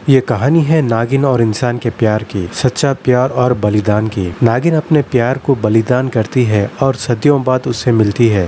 ये कहानी है नागिन और इंसान के प्यार की, सच्चा प्यार और बलिदान की। नागिन अपने प्यार को बलिदान करती है और सदियों बाद उससे मिलती है।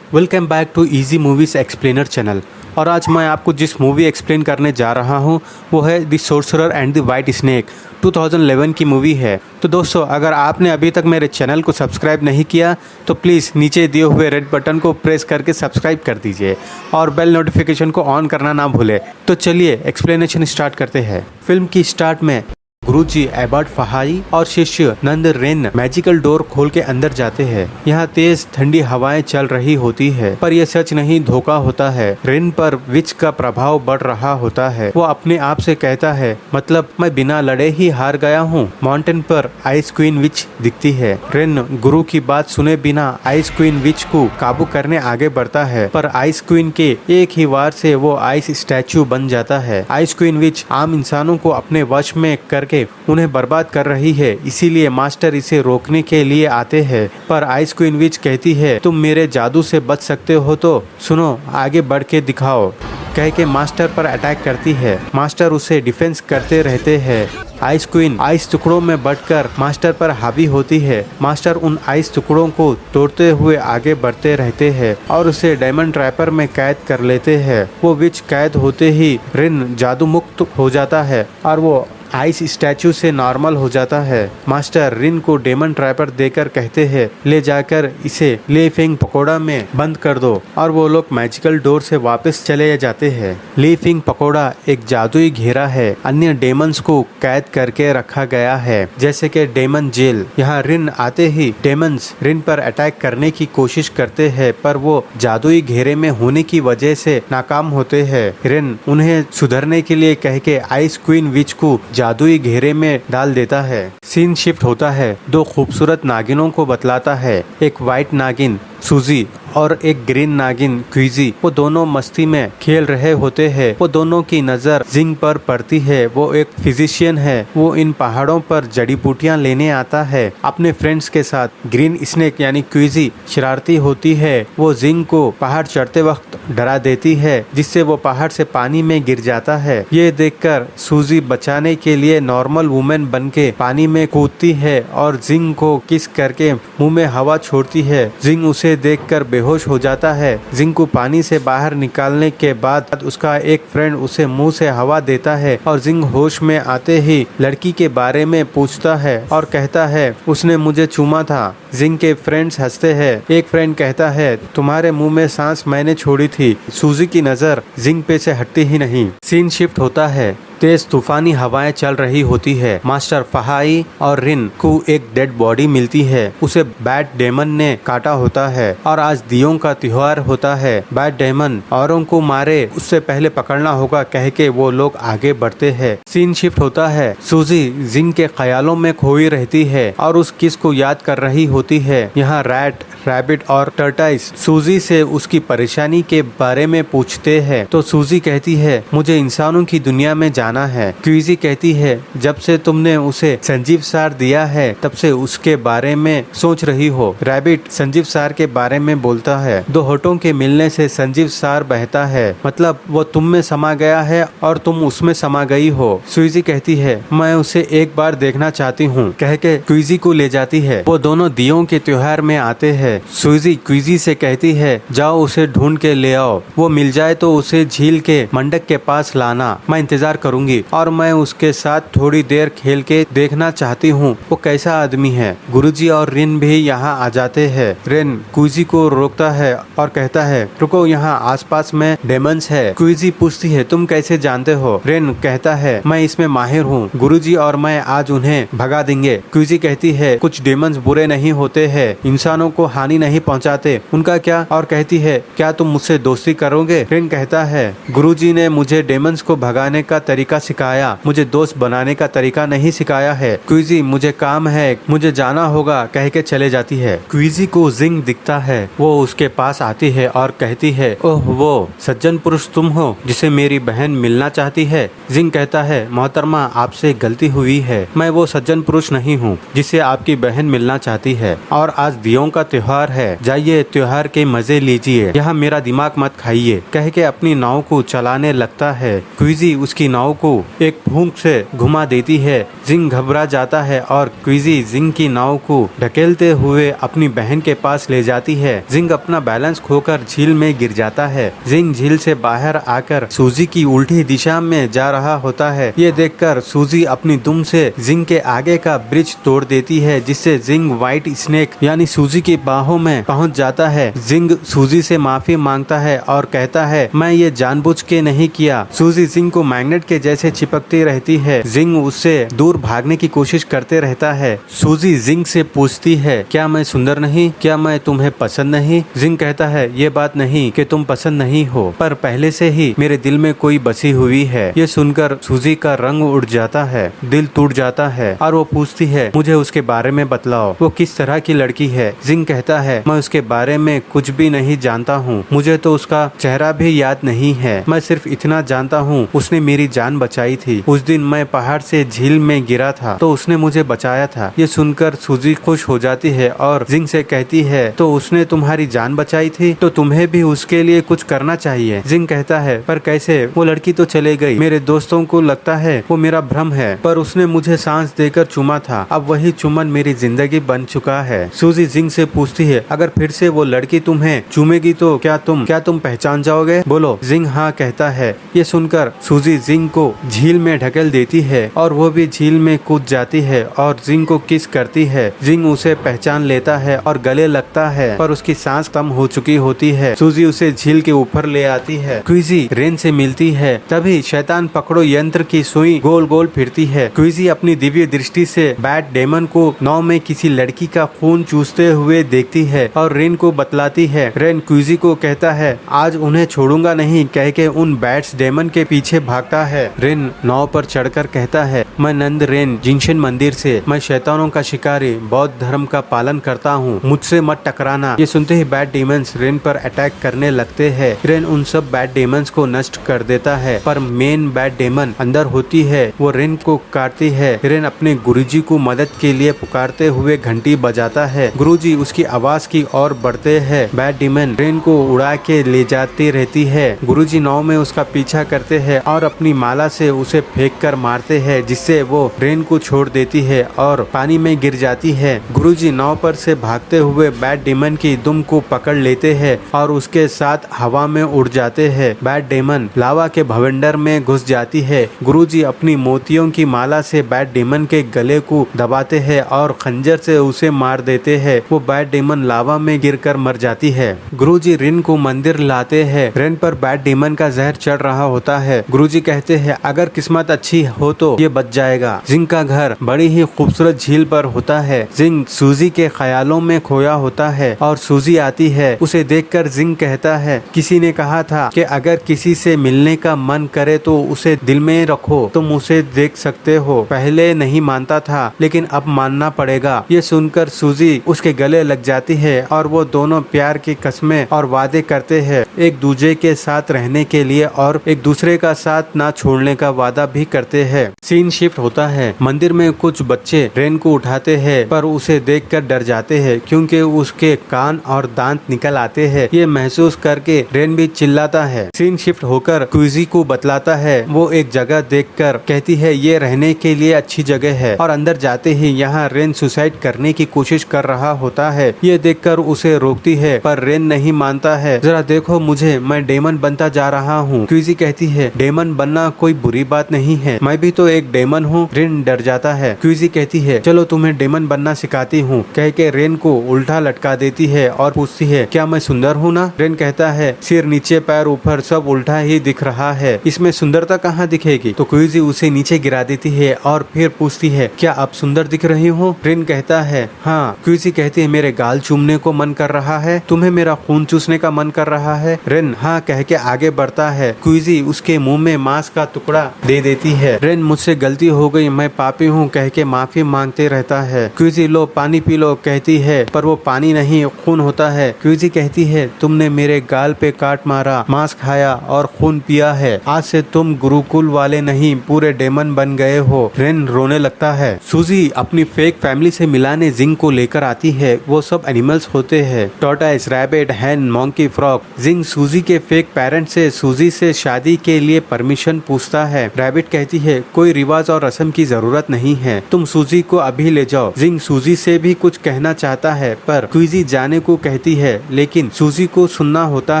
Welcome back to easy movies explainer channel. और आज मैं आपको जिस मूवी एक्सप्लेन करने जा रहा हूँ वो है the sorcerer and the white snake. 2011 की मूवी है। तो दोस्तों, अगर आपने अभी तक मेरे चैनल को सब्सक्राइब नहीं किया तो प्लीज़ नीचे दिए हुए रेड बटन को प्रेस करके सब्सक्राइब कर दीजिए और बेल नोटिफिकेशन को ऑन करना ना भूले। तो चलिए एक्सप्लेनेशन स्टार्ट करते हैं। फिल्म की स्टार्ट में गुरुजी एबर्ट फहाई और शिष्य नंद रेन मैजिकल डोर खोल के अंदर जाते हैं। यहाँ तेज ठंडी हवाएं चल रही होती है, पर यह सच नहीं धोखा होता है। रेन पर विच का प्रभाव बढ़ रहा होता है। वो अपने आप से कहता है, मतलब मैं बिना लड़े ही हार गया हूँ। माउंटेन पर आइस क्वीन विच दिखती है। रेन गुरु की बात सुने बिना आइस क्वीन विच को काबू करने आगे बढ़ता है, पर आइस क्वीन के एक ही वार से वो आइस स्टैचू बन जाता है। आइस क्वीन विच आम इंसानों को अपने वश में करके उन्हें बर्बाद कर रही है, इसीलिए मास्टर इसे रोकने के लिए आते हैं। पर आइस क्वीन विच कहती है, तुम मेरे जादू से बच सकते हो तो सुनो, आगे बढ़ के दिखाओ। कह के मास्टर पर अटैक करती है। मास्टर उसे डिफेंस करते रहते हैं। आइस क्वीन आइस टुकड़ों में बढ़कर मास्टर पर हावी होती है। मास्टर उन आइस टुकड़ों को तोड़ते हुए आगे बढ़ते रहते हैं और उसे डायमंड ट्रैपर में कैद कर लेते हैं। वो विच कैद होते ही रिन जादू मुक्त हो जाता है और वो आइस स्टैचू से नॉर्मल हो जाता है। मास्टर रिन को डेमन ट्रैपर देकर कहते हैं, ले जाकर इसे ले फिंग पकोड़ा में बंद कर दो। और वो लोग मैजिकल डोर से वापस चले जाते हैं। ले फिंग पकोड़ा एक जादुई घेरा है, अन्य डेमंस को कैद करके रखा गया है, जैसे कि डेमन जेल। यहाँ रिन आते ही डेमंस रिन पर अटैक करने की कोशिश करते हैं, पर वो जादुई घेरे में होने की वजह से नाकाम होते हैं। रिन उन्हें सुधरने के लिए कह के आइस क्वीन विच को जादुई घेरे में डाल देता है। सीन शिफ्ट होता है। दो खूबसूरत नागिनों को बतलाता है, एक वाइट नागिन सूजी और एक ग्रीन नागिन क्विजी। वो दोनों मस्ती में खेल रहे होते हैं। वो दोनों की नजर जिंग पर पड़ती है। वो एक फिजिशियन है। वो इन पहाड़ों पर जड़ी बूटियां लेने आता है अपने फ्रेंड्स के साथ। ग्रीन स्नेक यानी क्विजी शरारती होती है। वो जिंग को पहाड़ चढ़ते वक्त डरा देती है, जिससे वो पहाड़ से पानी में गिर जाता है। ये देखकर सूजी बचाने के लिए नॉर्मल वुमेन बन के पानी में कूदती है और जिंग को किस करके मुंह में हवा छोड़ती है। जिंग उसे देखकर बेहोश हो जाता है। जिंग को पानी से बाहर निकालने के बाद उसका एक फ्रेंड उसे मुंह से हवा देता है और जिंग होश में आते ही लड़की के बारे में पूछता है और कहता है, उसने मुझे चूमा था। जिंग के फ्रेंड्स हंसते हैं। एक फ्रेंड कहता है, तुम्हारे मुंह में सांस मैंने छोड़ी थी। सूजी की नजर जिंग पे से हटती ही नहीं। सीन शिफ्ट होता है। तेज तूफानी हवाएं चल रही होती है। मास्टर फहाई और रिन को एक डेड बॉडी मिलती है। उसे बैड डेमन ने काटा होता है और आज दियों का त्योहार होता है। बैड डेमन औरों को मारे उससे पहले पकड़ना होगा, कह के वो लोग आगे बढ़ते हैं। सीन शिफ्ट होता है। सूजी जिंग के ख्यालों में खोई रहती है और उस किस को याद कर रही होती है। यहाँ रैट, रैबिट और टर्टाइस सूजी से उसकी परेशानी के बारे में पूछते हैं, तो सूजी कहती है, मुझे इंसानों की दुनिया में जाना है। क्विजी कहती है, जब से तुमने उसे संजीव सार दिया है तब से उसके बारे में सोच रही हो। रैबिट संजीव सार के बारे में बोलता है, दो होठों के मिलने से संजीव सार बहता है, मतलब वो तुम में समा गया है और तुम उसमें समा गई हो। क्विजी कहती है, मैं उसे एक बार देखना चाहती हूँ, कह के क्विजी को ले जाती है। वो दोनों दियों के त्योहार में आते हैं। सूजी क्विजी से कहती है, जाओ उसे ढूंढ के ले आओ। वो मिल जाए तो उसे झील के मंडक के पास लाना, मैं इंतजार करूंगी और मैं उसके साथ थोड़ी देर खेल के देखना चाहती हूँ वो कैसा आदमी है। गुरुजी और रिन भी यहाँ आ जाते हैं। रिन क्विजी को रोकता है और कहता है, रुको, यहाँ आसपास में डेमंस है। क्विजी पूछती है, तुम कैसे जानते हो? रिन कहता है, मैं इसमें माहिर हूँ। गुरुजी और मैं आज उन्हें भगा देंगे। क्विजी कहती है, कुछ डेमंस बुरे नहीं होते हैं, इंसानों को हानि नहीं पहुँचाते, उनका क्या? और कहती है, क्या तुम मुझसे दोस्ती करोगे? रिन कहता है, गुरुजी ने मुझे डेमंस को भगाने का तरीका सिखाया, मुझे दोस्त बनाने का तरीका नहीं सिखाया है। क्विजी, मुझे काम है, मुझे जाना होगा, कह के चले जाती है। क्विजी को जिंग दिखता है। वो उसके पास आती है और कहती है, ओह, वो सज्जन पुरुष तुम हो जिसे मेरी बहन मिलना चाहती है। जिंग कहता है, मोहतरमा, आपसे गलती हुई है, मैं वो सज्जन पुरुष नहीं हूँ जिसे आपकी बहन मिलना चाहती है और आज दियों का त्योहार है, जाइए त्योहार के मजे लीजिए, यहाँ मेरा दिमाग मत खाइए, कह के अपनी नाव को चलाने लगता है। क्विजी उसकी नाव नाव को एक फूंक से घुमा देती है। जिंग घबरा जाता है और क्विजी जिंग की नाव को ढकेलते हुए अपनी बहन के पास ले जाती है। जिंग अपना बैलेंस खोकर झील में गिर जाता है। जिंग झील से बाहर आकर सूजी की उल्टी दिशा में जा रहा होता है। ये देखकर सूजी अपनी दुम से जिंग के आगे का ब्रिज तोड़ देती है, जिससे जिंग व्हाइट स्नेक यानी सूजी की बाहों में पहुंच जाता है। जिंग सूजी से माफी मांगता है और कहता है, मैं ये जानबूझ के नहीं किया। सूजी जिंग को मैग्नेट के जैसे चिपकती रहती है। जिंग उससे दूर भागने की कोशिश करते रहता है। सूजी जिंग से पूछती है, क्या मैं सुंदर नहीं? क्या मैं तुम्हें पसंद नहीं? जिंग कहता है, ये बात नहीं कि तुम पसंद नहीं हो, पर पहले से ही मेरे दिल में कोई बसी हुई है। ये सुनकर सूजी का रंग उड़ जाता है, दिल टूट जाता है और वो पूछती है, मुझे उसके बारे में बतलाओ, वो किस तरह की लड़की है? जिंग कहता है, मैं उसके बारे में कुछ भी नहीं जानता हूँ, मुझे तो उसका चेहरा भी याद नहीं है। मैं सिर्फ इतना जानता हूँ, उसने मेरी जान बचाई थी। उस दिन मैं पहाड़ से झील में गिरा था तो उसने मुझे बचाया था। ये सुनकर सूजी खुश हो जाती है और जिंग से कहती है, तो उसने तुम्हारी जान बचाई थी तो तुम्हें भी उसके लिए कुछ करना चाहिए। जिंग कहता है, पर कैसे? वो लड़की तो चले गई। मेरे दोस्तों को लगता है वो मेरा भ्रम है, पर उसने मुझे सांस देकर चूमा था। अब वही चुम्बन मेरी जिंदगी बन चुका है। सूजी जिंग से पूछती है, अगर फिर से वो लड़की तुम्हें चूमेगी तो क्या तुम पहचान जाओगे? बोलो। जिंग हाँ कहता है। ये सुनकर सूजी जिंग को झील में ढकेल देती है और वो भी झील में कूद जाती है और जिंग को किस करती है। जिंग उसे पहचान लेता है और गले लगता है, पर उसकी सांस कम हो चुकी होती है। सूजी उसे झील के ऊपर ले आती है। क्विजी रेन से मिलती है। तभी शैतान पकड़ो यंत्र की सुई गोल गोल फिरती है। क्विजी अपनी दिव्य दृष्टि से बैट डेमन को नाव में किसी लड़की का खून चूसते हुए देखती है और रेन को बतलाती है। रेन क्विजी को कहता है, आज उन्हें छोड़ूंगा नहीं, कह के उन बैट्स डेमन के पीछे भागता है। रेन नाव पर चढ़कर कहता है, मैं नंद रेन जिनशन मंदिर से, मैं शैतानों का शिकारी, बौद्ध धर्म का पालन करता हूँ, मुझसे मत टकराना। ये सुनते ही बैट डेमन्स रेन पर अटैक करने लगते हैं। रेन उन सब बैट डेमन्स को नष्ट कर देता है, पर मेन बैट डेमन अंदर होती है, वो रेन को काटती है। रेन अपने गुरुजी को मदद के लिए पुकारते हुए घंटी बजाता है। गुरुजी उसकी आवाज की ओर बढ़ते हैं। बैट डेमन रेन को उड़ा के ले जाती रहती है। गुरुजी नाव में उसका पीछा करते हैं और अपनी माला से उसे फेंक कर मारते हैं, जिससे वो रेन को छोड़ देती है और पानी में गिर जाती है। गुरुजी नाव पर से भागते हुए बैट डेमन की दुम को पकड़ लेते हैं और उसके साथ हवा में उड़ जाते हैं। बैट डेमन लावा के भवंडर में घुस जाती है। गुरुजी अपनी मोतियों की माला से बैट डेमन के गले को दबाते हैं और खंजर से उसे मार देते हैं। वो बैट डेमन लावा में गिरकर मर जाती है। गुरुजी रेन को मंदिर लाते हैं। रेन पर बैट डेमन का जहर चढ़ रहा होता है। गुरुजी कहते हैं, अगर किस्मत अच्छी हो तो ये बच जाएगा। जिंग का घर बड़ी ही खूबसूरत झील पर होता है। जिंग सूजी के ख्यालों में खोया होता है और सूजी आती है। उसे देखकर जिंग कहता है, किसी ने कहा था कि अगर किसी से मिलने का मन करे तो उसे दिल में रखो, तुम उसे देख सकते हो। पहले नहीं मानता था, लेकिन अब मानना पड़ेगा। ये सुनकर सूजी उसके गले लग जाती है और वो दोनों प्यार की कस्में और वादे करते हैं, एक दूसरे के साथ रहने के लिए और एक दूसरे का साथ ना छोड़ने का वादा भी करते हैं। सीन शिफ्ट होता है। मंदिर में कुछ बच्चे रेन को उठाते हैं, पर उसे देखकर डर जाते हैं क्योंकि उसके कान और दांत निकल आते हैं। ये महसूस करके रेन भी चिल्लाता है। सीन शिफ्ट होकर क्विजी को बतलाता है। वो एक जगह देखकर कहती है, ये रहने के लिए अच्छी जगह है, और अंदर जाते ही यहाँ रेन सुसाइड करने की कोशिश कर रहा होता है। ये देखकर उसे रोकती है, पर रेन नहीं मानता है। जरा देखो मुझे, मैं डेमन बनता जा रहा हूँ। क्विजी कहती है, डेमन बनना कोई बुरी बात नहीं है, मैं भी तो एक डेमन हूँ। रेन डर जाता है। क्विजी कहती है, चलो तुम्हें डेमन बनना सिखाती हूँ, कह के रेन को उल्टा लटका देती है और पूछती है, क्या मैं सुंदर हूँ ना? रेन कहता है, सिर नीचे पैर ऊपर सब उल्टा ही दिख रहा है, इसमें सुंदरता कहाँ दिखेगी? तो क्विजी उसे नीचे गिरा देती है और फिर पूछती है, क्या आप सुंदर दिख रही हो? रेन कहता है, हाँ। क्विजी कहती है, मेरे गाल चूमने को मन कर रहा है, तुम्हें मेरा खून चूसने का मन कर रहा है? रेन हाँ कह के आगे बढ़ता है। क्विजी उसके मुंह में मांस का टुकड़ा दे देती है। रेन मुझसे गलती हो गई, मैं पापी हूँ, कह के माफी मांगते रहता है। क्विजी लो पानी पी लो कहती है, पर वो पानी नहीं खून होता है। क्विजी कहती है, तुमने मेरे गाल पे काट मारा, मांस खाया और खून पिया है, आज से तुम गुरुकुल वाले नहीं पूरे डेमन बन गए हो। रेन रोने लगता है। सूजी अपनी फेक फैमिली से मिलाने जिंग को लेकर आती है। वो सब एनिमल्स होते हैं, टॉर्टोइस, रैबिट, हैन, मंकी, फ्रॉग। जिंग सूजी के फेक पेरेंट्स से सूजी से शादी के लिए परमिशन पूछती पूछता है। रैबिट कहती है कोई रिवाज और रस्म की जरूरत नहीं है, तुम सूजी को अभी ले जाओ। जिंग सूजी से भी कुछ कहना चाहता है पर क्विजी जाने को कहती है, लेकिन सूजी को सुनना होता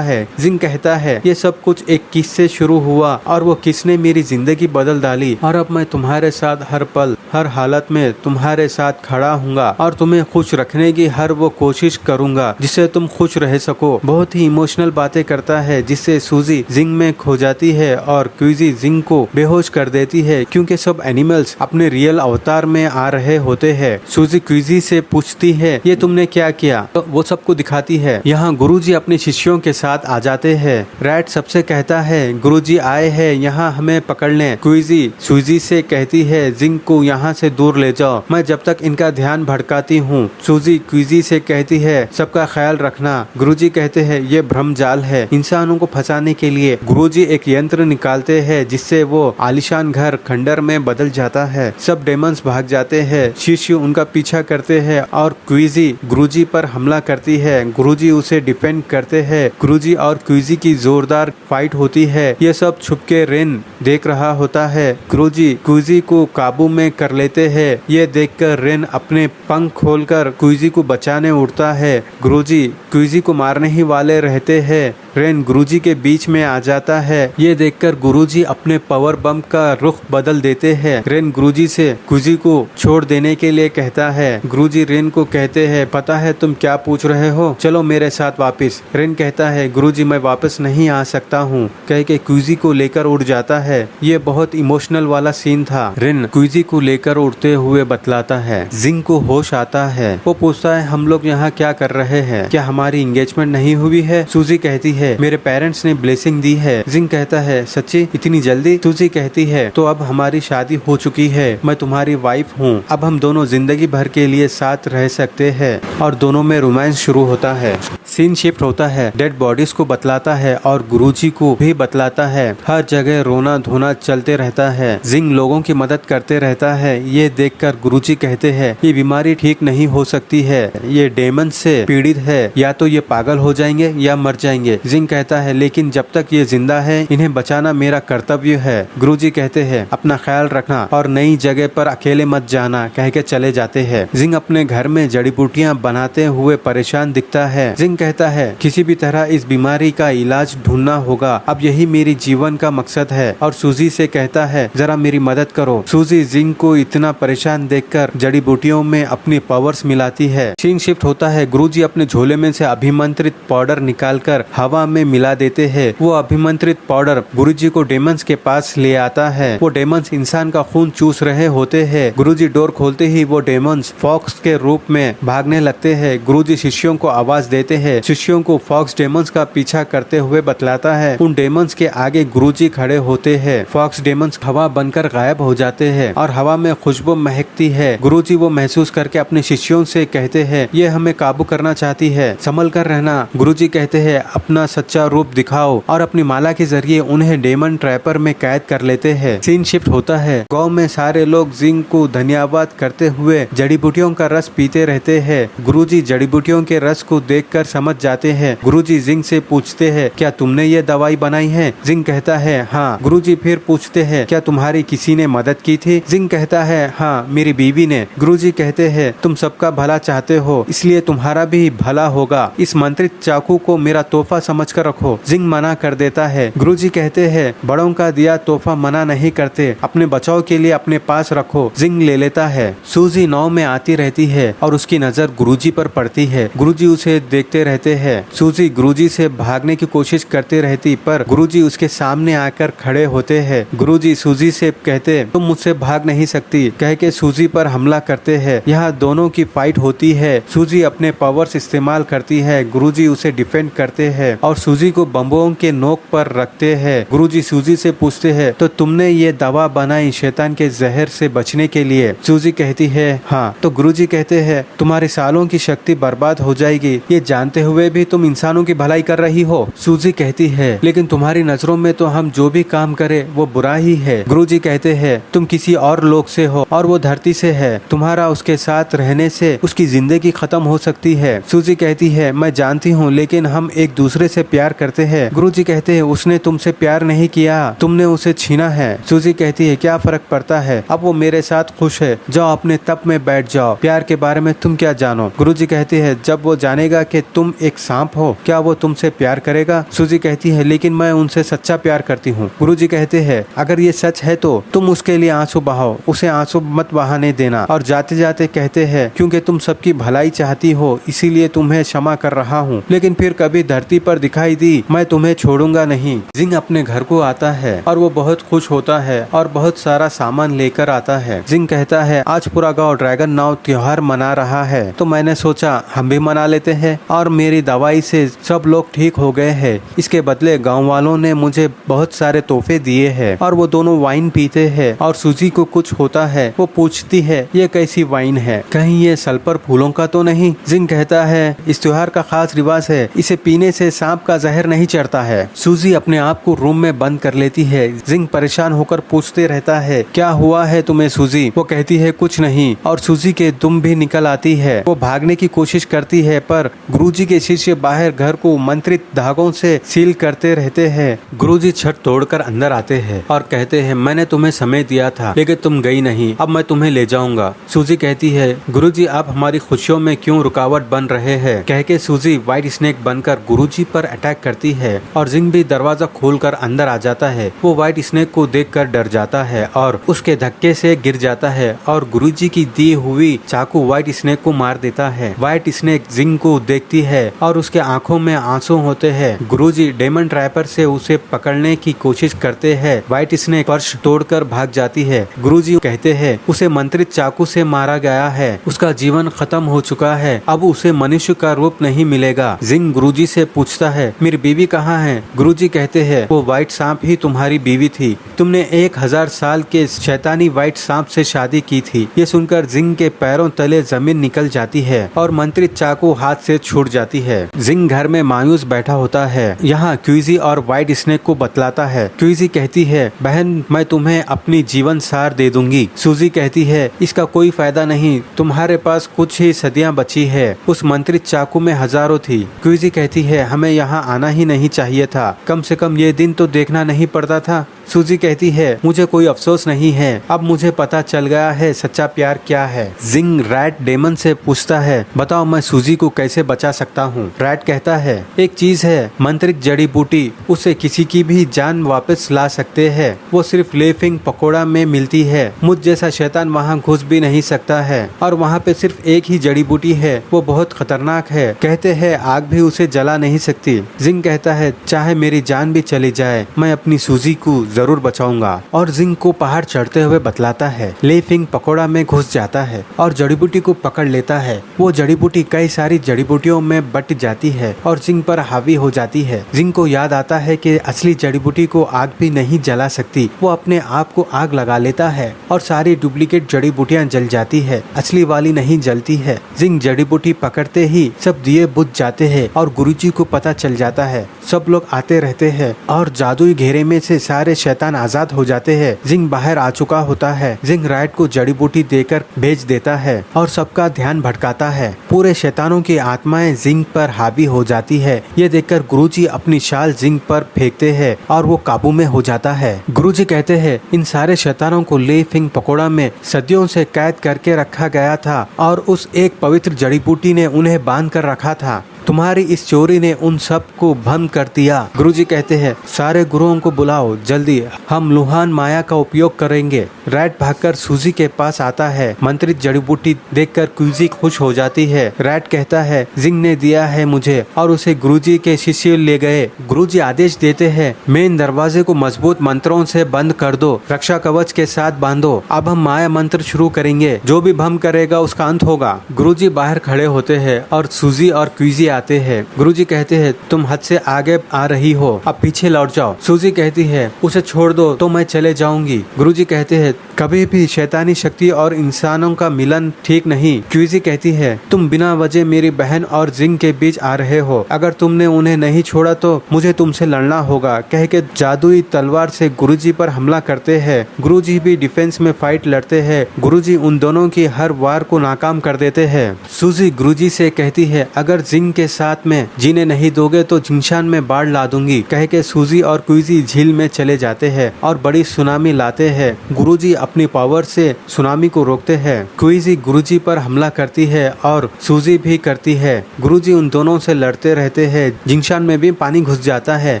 है। जिंग कहता है ये सब कुछ एक किस से शुरू हुआ और वो किस ने मेरी जिंदगी बदल डाली, और अब मैं तुम्हारे साथ हर पल हर हालत में तुम्हारे साथ खड़ा हूँगा और तुम्हें खुश रखने की हर वो कोशिश करूंगा जिससे तुम खुश रह सको। बहुत ही इमोशनल बातें करता है जिससे सूजी जिंग में खो जाती है और क्विजी जिंग को बेहोश कर देती है, क्योंकि सब एनिमल्स अपने रियल अवतार में आ रहे होते हैं। सूजी क्विजी से पूछती है ये तुमने क्या किया, तो वो सबको दिखाती है। यहाँ गुरुजी अपने शिष्यों के साथ आ जाते हैं। रैट सबसे कहता है गुरुजी आए हैं यहाँ हमें पकड़ने। क्विजी सूजी से कहती है जिंग को यहाँ से दूर ले जाओ, मैं जब तक इनका ध्यान भटकाती हूँ। सूजी क्विजी से कहती है सबका ख्याल रखना। गुरुजी कहते हैं ये भ्रम जाल है, इंसानों को फंसाने के लिए। गुरुजी एक यंत्र निकालते हैं जिससे वो आलिशान घर खंडर में बदल जाता है। सब डेमंस भाग जाते हैं, शिष्य उनका पीछा करते हैं और क्विजी गुरुजी पर हमला करती है। गुरुजी उसे डिफेंड करते हैं। गुरुजी और क्विजी की जोरदार फाइट होती है। ये सब छुपके रेन देख रहा होता है। गुरुजी क्विजी को काबू में कर लेते हैं। ये देखकर रेन अपने पंख खोलकर क्विजी को बचाने उड़ता है। गुरुजी क्विजी को मारने ही वाले रहते हैं। रेन गुरुजी के बीच में आ जाता है। ये देखकर गुरुजी अपने पावर बम का रुख बदल देते हैं। रेन गुरुजी से क्विजी को छोड़ देने के लिए कहता है। गुरुजी रेन को कहते हैं पता है तुम क्या पूछ रहे हो, चलो मेरे साथ वापस। रेन कहता है गुरुजी मैं वापस नहीं आ सकता हूँ, कह के क्विजी को लेकर उड़ जाता है। ये बहुत इमोशनल वाला सीन था। रेन क्विजी को लेकर उड़ते हुए बतलाता है। जिंग को होश आता है। वो पूछता है हम लोग यहाँ क्या कर रहे हैं, क्या हमारी एंगेजमेंट नहीं हुई है? सूजी कहती है मेरे पेरेंट्स ने ब्लेसिंग दी है। जिंग कहता है सच्ची इतनी जल्दी? सूजी कहती है तो अब हमारी शादी हो चुकी है, मैं तुम्हारी वाइफ हूँ, अब हम दोनों जिंदगी भर के लिए साथ रह सकते हैं। और दोनों में रोमांस शुरू होता है। सीन शिफ्ट होता है, डेड बॉडीज को बतलाता है और गुरुजी को भी बतलाता है। हर जगह रोना धोना चलते रहता है। जिंग लोगों की मदद करते रहता है। ये देखकर गुरुजी कहते हैं ये बीमारी ठीक नहीं हो सकती है, ये डेमन से पीड़ित है, या तो ये पागल हो जाएंगे या मर जाएंगे। जिंग कहता है लेकिन जब तक ये जिंदा है इन्हें बचाना मेरा कर्तव्य है। गुरुजी कहते हैं अपना ख्याल रखना और नई जगह पर अकेले मत जाना, कह के चले जाते हैं। जिंग अपने घर में जड़ी बूटियां बनाते हुए परेशान दिखता है। जिंग कहता है किसी भी तरह इस बीमारी का इलाज ढूंढना होगा, अब यही मेरी जीवन का मकसद है। और सूजी से कहता है जरा मेरी मदद करो। सूजी जिंग को इतना परेशान देखकर जड़ी बूटियों में अपनी पावर्स मिलाती है। सीन शिफ्ट होता है, गुरुजी अपने झोले में से अभिमंत्रित पाउडर निकालकर हवा में मिला देते हैं। वो अभिमंत्रित पाउडर गुरुजी को डेमंस के पास ले आता है। वो डेमंस इंसान का खून चूस रहे होते हैं। गुरुजी डोर खोलते ही वो डेमंस फॉक्स के रूप में भागने लगते हैं। गुरुजी शिष्यों को आवाज देते हैं। शिष्यों को फॉक्स डेमंस का पीछा करते हुए बतलाता है। उन डेमंस के आगे गुरुजी खड़े होते हैं। फॉक्स डेमंस हवा बनकर गायब हो जाते हैं और हवा में खुशबू महकती है। गुरुजी वो महसूस करके अपने शिष्यों से कहते हैं ये हमें काबू करना चाहती है, संभल कर रहना। गुरुजी कहते हैं अपना सच्चा रूप दिखाओ और अपनी माला के जरिए उन्हें डेमन ट्रैपर में कैद कर लेते हैं। सीन शिफ्ट होता है, गांव में सारे लोग जिंग को धन्यवाद करते हुए जड़ी बूटियों का रस पीते रहते हैं। गुरुजी जड़ी बूटियों के रस को देखकर समझ जाते हैं। गुरुजी जिंग से पूछते हैं क्या तुमने ये दवाई बनाई है? जिंग कहता है हाँ। गुरुजी फिर पूछते हैं क्या तुम्हारी किसी ने मदद की थी? जिंग कहता है हाँ मेरी बीवी ने। गुरुजी कहते हैं तुम सबका भला चाहते हो इसलिए तुम्हारा भी भला होगा, इस मंत्रित चाकू को मेरा तोहफा समझकर रखो। जिंग मना कर देता है। गुरुजी कहते हैं बड़ों का दिया तोहफा मना नहीं करते, अपने बचाव के लिए अपने पास रखो। जिंग ले लेता है। सूजी नाव में आती रहती है और उसकी नजर गुरुजी पर पड़ती है। गुरुजी उसे देखते रहते हैं। सूजी गुरुजी से भागने की कोशिश करती रहती पर गुरुजी उसके सामने आकर खड़े होते हैं। गुरुजी सूजी से कहते तुम मुझसे भाग नहीं सकती, कह के सूजी पर हमला करते हैं। यहाँ दोनों की फाइट होती है। सूजी अपने पावर्स इस्तेमाल करती है। गुरुजी उसे डिफेंड करते हैं और सूजी को बम्बों के नोक पर रखते हैं। गुरुजी सूजी से पूछते हैं तो तुमने ये दवा बनाई शैतान के जहर से बचने के लिए? सूजी कहती है हाँ। तो गुरुजी कहते हैं तुम्हारे सालों की शक्ति बर्बाद हो जाएगी, ये जानते हुए भी तुम इंसानों की भलाई कर रही हो। सूजी कहती है लेकिन तुम्हारी नजरों में तो हम जो भी काम करे वो बुरा ही है। गुरुजी कहते हैं तुम किसी और लोक से हो और वो धरती से है, तुम्हारा उसके साथ रहने से उसकी जिंदगी खत्म हो सकती है। सूजी कहती है मैं जानती हूँ लेकिन हम एक दूसरे से से प्यार करते हैं। गुरुजी कहते हैं उसने तुमसे प्यार नहीं किया, तुमने उसे छीना है। सूजी कहती है क्या फर्क पड़ता है, अब वो मेरे साथ खुश है, जाओ अपने तप में बैठ जाओ, प्यार के बारे में तुम क्या जानो। गुरुजी कहते हैं जब वो जानेगा कि तुम एक सांप हो, क्या वो तुमसे प्यार करेगा। सूजी कहती है लेकिन मैं उनसे सच्चा प्यार करती हूँ। गुरुजी कहते हैं अगर ये सच है तो तुम उसके लिए आंसू बहाओ, उसे आंसू मत बहाने देना। और जाते जाते कहते हैं क्योंकि तुम सबकी भलाई चाहती हो इसीलिए तुम्हें क्षमा कर रहा हूँ, लेकिन फिर कभी धरती पर दिखाई दी मैं तुम्हें छोड़ूंगा नहीं। जिंग अपने घर को आता है और वो बहुत खुश होता है और बहुत सारा सामान लेकर आता है। जिंग कहता है आज पूरा गांव ड्रैगन नाव त्योहार मना रहा है तो मैंने सोचा हम भी मना लेते हैं और मेरी दवाई से सब लोग ठीक हो गए हैं। इसके बदले गांव वालों ने मुझे बहुत सारे तोहफे दिए हैं। और वो दोनों वाइन पीते हैं और सूजी को कुछ होता है, वो पूछती है ये कैसी वाइन है, कहीं ये सल्फर फूलों का तो नहीं। जिंग कहता है इस त्योहार का खास रिवाज है, इसे पीने से सांप का जहर नहीं चढ़ता है। सूजी अपने आप को रूम में बंद कर लेती है। जिंग परेशान होकर पूछते रहता है क्या हुआ है तुम्हें सूजी। वो कहती है कुछ नहीं और सूजी के दुम भी निकल आती है। वो भागने की कोशिश करती है पर गुरुजी के शिष्य बाहर घर को मंत्रित धागों से सील करते रहते हैं। गुरुजी छत तोड़कर अंदर आते हैं और कहते हैं मैंने तुम्हें समय दिया था लेकिन तुम गई नहीं, अब मैं तुम्हें ले जाऊंगा। सूजी कहती है गुरुजी आप हमारी खुशियों में क्यों रुकावट बन रहे हैं। कह के सूजी व्हाइट स्नेक बनकर गुरुजी पर अटैक करती है और जिंग भी दरवाजा खोलकर अंदर आ जाता है। वो व्हाइट स्नेक को देखकर डर जाता है और उसके धक्के से गिर जाता है और गुरुजी की दी हुई चाकू व्हाइट स्नेक को मार देता है। व्हाइट स्नेक जिंग को देखती है और उसके आंखों में आंसू होते हैं। गुरुजी डेमन ट्रैपर से उसे पकड़ने की कोशिश करते हैं। व्हाइट स्नेक फर्श तोड़कर भाग जाती है। गुरुजी कहते हैं उसे मंत्रित चाकू से मारा गया है, उसका जीवन खत्म हो चुका है, अब उसे मनुष्य का रूप नहीं मिलेगा। जिंग गुरुजी से पूछता है मेरी बीवी कहाँ है। गुरुजी कहते हैं वो व्हाइट सांप ही तुम्हारी बीवी थी, तुमने 1000 साल के शैतानी व्हाइट सांप से शादी की थी। ये सुनकर जिंग के पैरों तले जमीन निकल जाती है और मंत्रित चाकू हाथ से छूट जाती है। जिंग घर में मायूस बैठा होता है। यहाँ क्विजी और व्हाइट स्नेक को बतलाता है। क्विजी कहती है बहन मैं तुम्हें अपनी जीवन सार दे दूंगी। सूजी कहती है इसका कोई फायदा नहीं, तुम्हारे पास कुछ ही सदियां बची है, उस मंत्रित चाकू में हजारों थी। क्विजी कहती है हमें यहाँ आना ही नहीं चाहिए था, कम से कम ये दिन तो देखना नहीं पड़ता था। सूजी कहती है मुझे कोई अफसोस नहीं है, अब मुझे पता चल गया है सच्चा प्यार क्या है। जिंग रैट डेमन से पूछता है बताओ मैं सूजी को कैसे बचा सकता हूँ। रैट कहता है एक चीज है मंत्रिक जड़ी बूटी, उसे किसी की भी जान वापस ला सकते हैं, वो सिर्फ लेफिंग पकोड़ा में मिलती है। मुझ जैसा शैतान वहाँ घुस भी नहीं सकता है और वहाँ पे सिर्फ एक ही जड़ी बूटी है, वो बहुत खतरनाक है, कहते हैं आग भी उसे जला नहीं सकती। जिंग कहता है चाहे मेरी जान भी चली जाए मैं अपनी सूजी को जरूर बचाऊंगा। और जिंग को पहाड़ चढ़ते हुए बतलाता है। लेफिंग पकोड़ा में घुस जाता है और जड़ी बूटी को पकड़ लेता है। वो जड़ी बूटी कई सारी जड़ी बूटियों में बट जाती है और जिंग पर हावी हो जाती है। जिंग को याद आता है कि असली जड़ी बूटी को आग भी नहीं जला सकती। वो अपने आप को आग लगा लेता है और सारी डुप्लीकेट जड़ी बूटियां जल जाती है, असली वाली नहीं जलती है। जिंग जड़ी बूटी पकड़ते ही सब दिए बुझ जाते हैं और गुरुजी को पता चल जाता है। सब लोग आते रहते हैं और जादुई घेरे में से सारे शैतान आजाद हो जाते हैं। जिंग बाहर आ चुका होता है। जिंग रैट को जड़ी बूटी देकर भेज देता है और सबका ध्यान भटकाता है। पूरे शैतानों की आत्माएं जिंग पर हावी हो जाती है। ये देखकर गुरुजी अपनी शाल जिंग पर फेंकते हैं और वो काबू में हो जाता है। गुरुजी कहते हैं इन सारे शैतानों को लेफिंग पकोड़ा में सदियों से कैद करके रखा गया था और उस एक पवित्र जड़ी बूटी ने उन्हें बांध कर रखा था। तुम्हारी इस चोरी ने उन सब को भंग कर दिया। गुरुजी कहते हैं सारे गुरुओं को बुलाओ जल्दी, हम लुहान माया का उपयोग करेंगे। रैट भागकर सूजी के पास आता है। मंत्रित जड़ी बूटी देखकर क्विजी खुश हो जाती है। रैट कहता है जिंग ने दिया है मुझे और उसे गुरुजी के शिष्य ले गए। गुरुजी आदेश देते हैं मेन दरवाजे को मजबूत मंत्रों से बंद कर दो, रक्षा कवच के साथ बांधो। अब हम माया मंत्र शुरू करेंगे, जो भी भंग करेगा उसका अंत होगा। गुरुजी बाहर खड़े होते हैं और सूजी और क्विजी आते हैं। गुरुजी कहते हैं तुम हद से आगे आ रही हो, अब पीछे लौट जाओ। सूजी कहती है उसे छोड़ दो तो मैं चले जाऊंगी। गुरुजी कहते हैं कभी भी शैतानी शक्ति और इंसानों का मिलन ठीक नहीं। क्यूजी कहती है, तुम बिना वजह मेरी बहन और जिंग के बीच आ रहे हो। अगर तुमने उन्हें नहीं छोड़ा तो मुझे तुमसे लड़ना होगा। कह के जादुई तलवार से गुरुजी पर हमला करते हैं। गुरुजी भी डिफेंस में फाइट लड़ते हैं। गुरुजी उन दोनों की हर वार को नाकाम कर देते हैं। सूजी गुरुजी से कहती है, अगर जिंग के साथ में जीने नहीं दोगे तो जिंगशान में बाढ़ ला दूंगी। कह के सूजी और क्यूजी झील में चले जाते हैं और बड़ी सुनामी लाते हैं। गुरुजी अपनी पावर से सुनामी को रोकते हैं। क्यूजी गुरुजी पर हमला करती है और सूजी भी करती है। गुरुजी उन दोनों से लड़ते रहते हैं। जिंगशान में भी पानी घुस जाता है।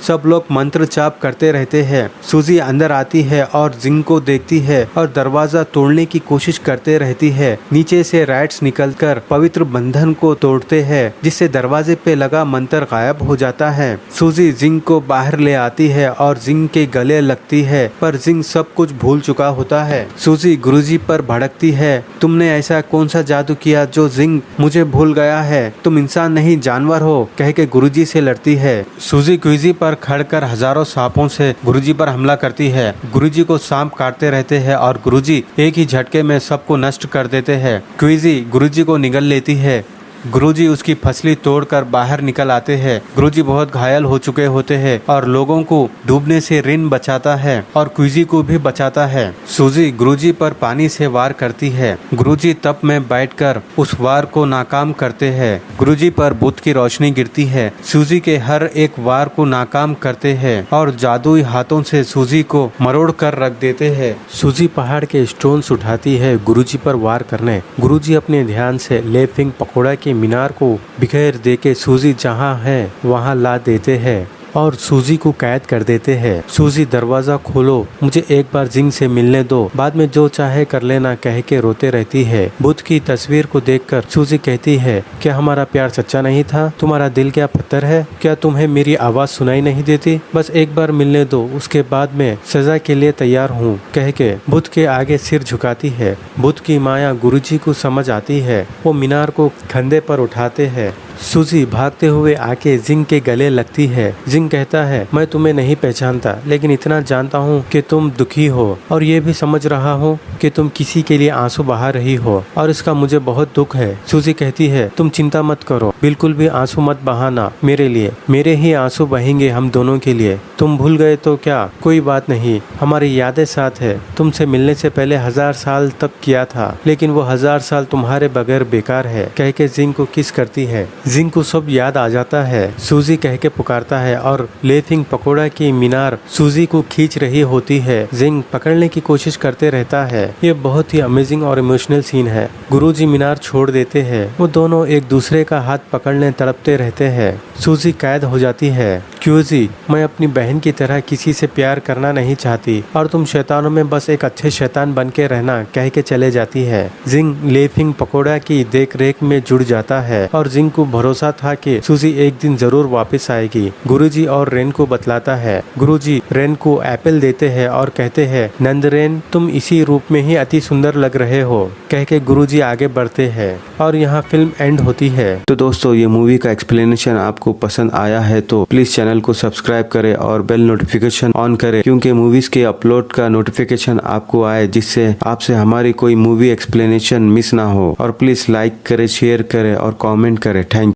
सब लोग मंत्र जाप करते रहते हैं। सूजी अंदर आती है और जिंग को देखती है और दरवाजा तोड़ने की कोशिश करते रहती है। नीचे से रैट्स निकलकर पवित्र बंधन को तोड़ते हैं, जिससे दरवाजे पे लगा मंत्र गायब हो जाता है। सूजी जिंग को बाहर ले आती है और जिंग के गले लगती है, पर जिंग सब कुछ भूल चुका होता है। सूजी गुरुजी पर भड़कती है, तुमने ऐसा कौन सा जादू किया जो जिंग मुझे भूल गया है? तुम इंसान नहीं जानवर हो। कह के गुरुजी से लड़ती है। सूजी क्यूजी पर खड़कर हजारों सांपों से गुरुजी पर हमला करती है। गुरुजी को सांप काटते रहते हैं और गुरुजी एक ही झटके में सबको नष्ट कर देते हैं। क्यूजी गुरुजी को निगल लेती है। गुरुजी उसकी फसली तोड़कर बाहर निकल आते हैं। गुरुजी बहुत घायल हो चुके होते हैं और लोगों को डूबने से रिन बचाता है और क्यूजी को भी बचाता है। सूजी गुरुजी पर पानी से वार करती है। गुरुजी तप में बैठकर उस वार को नाकाम करते हैं। गुरुजी पर बुत की रोशनी गिरती है। सूजी के हर एक वार को नाकाम करते हैं और जादुई हाथों से सूजी को मरोड़ कर रख देते हैं। सूजी पहाड़ के स्टोन्स उठाती है गुरुजी पर वार करने। गुरुजी अपने ध्यान से लेफिंग पकोड़ा के मीनार को बिखेर देके सूजी जहाँ है वहाँ ला देते हैं और सूजी को कैद कर देते हैं। सूजी दरवाजा खोलो, मुझे एक बार जिंग से मिलने दो, बाद में जो चाहे कर लेना कह के रोते रहती है। बुद्ध की तस्वीर को देखकर सूजी कहती है, क्या हमारा प्यार सच्चा नहीं था? तुम्हारा दिल क्या पत्थर है? क्या तुम्हें मेरी आवाज सुनाई नहीं देती? बस एक बार मिलने दो, उसके बाद मैं सजा के लिए तैयार हूँ। कह के बुद्ध के आगे सिर झुकाती है। बुद्ध की माया गुरुजी को समझ आती है। वो मीनार को कंधे पर उठाते हैं। सूजी भागते हुए आके जिंग के गले लगती है। जिंग कहता है, मैं तुम्हें नहीं पहचानता, लेकिन इतना जानता हूँ कि तुम दुखी हो और ये भी समझ रहा हूँ कि तुम किसी के लिए आंसू बहा रही हो और इसका मुझे बहुत दुख है। सूजी कहती है, तुम चिंता मत करो, बिल्कुल भी आंसू मत बहाना मेरे लिए, मेरे ही आंसू बहेंगे हम दोनों के लिए। तुम भूल गए तो क्या, कोई बात नहीं, हमारी यादें साथ है। तुमसे मिलने से पहले 1000 साल तक किया था, लेकिन वो 1000 साल तुम्हारे बगैर बेकार है। कह के जिंग को किस करती है। जिंग को सब याद आ जाता है। सूजी कह के पुकारता है और लेफिंग पकोड़ा की मीनार सूजी को खींच रही होती है। जिंग पकड़ने की कोशिश करते रहता है। ये बहुत ही अमेजिंग और इमोशनल सीन है। गुरुजी मीनार छोड़ देते हैं। वो दोनों एक दूसरे का हाथ पकड़ने तड़पते रहते हैं। सूजी कैद हो जाती है। क्यूजी, मैं अपनी बहन की तरह किसी से प्यार करना नहीं चाहती और तुम शैतानों में बस एक अच्छे शैतान बन के रहना, कह के चले जाती है। जिंग लेफिंग पकोड़ा की देख रेख में जुड़ जाता है और जिंग को भरोसा था कि सूजी एक दिन जरूर वापस आएगी। गुरुजी और रेन को बतलाता है। गुरुजी रेन को एप्पल देते हैं और कहते हैं, नंदरेन, तुम इसी रूप में ही अति सुंदर लग रहे हो। कह के गुरुजी आगे बढ़ते हैं और यहाँ फिल्म एंड होती है। तो दोस्तों, ये मूवी का एक्सप्लेनेशन आपको पसंद आया है तो प्लीज चैनल को सब्सक्राइब करें और बेल नोटिफिकेशन ऑन करें, क्योंकि मूवीज के अपलोड का नोटिफिकेशन आपको आए, जिससे आपसे हमारी कोई मूवी एक्सप्लेनेशन मिस ना हो। और प्लीज लाइक करें, शेयर करें और कमेंट करें। थैंक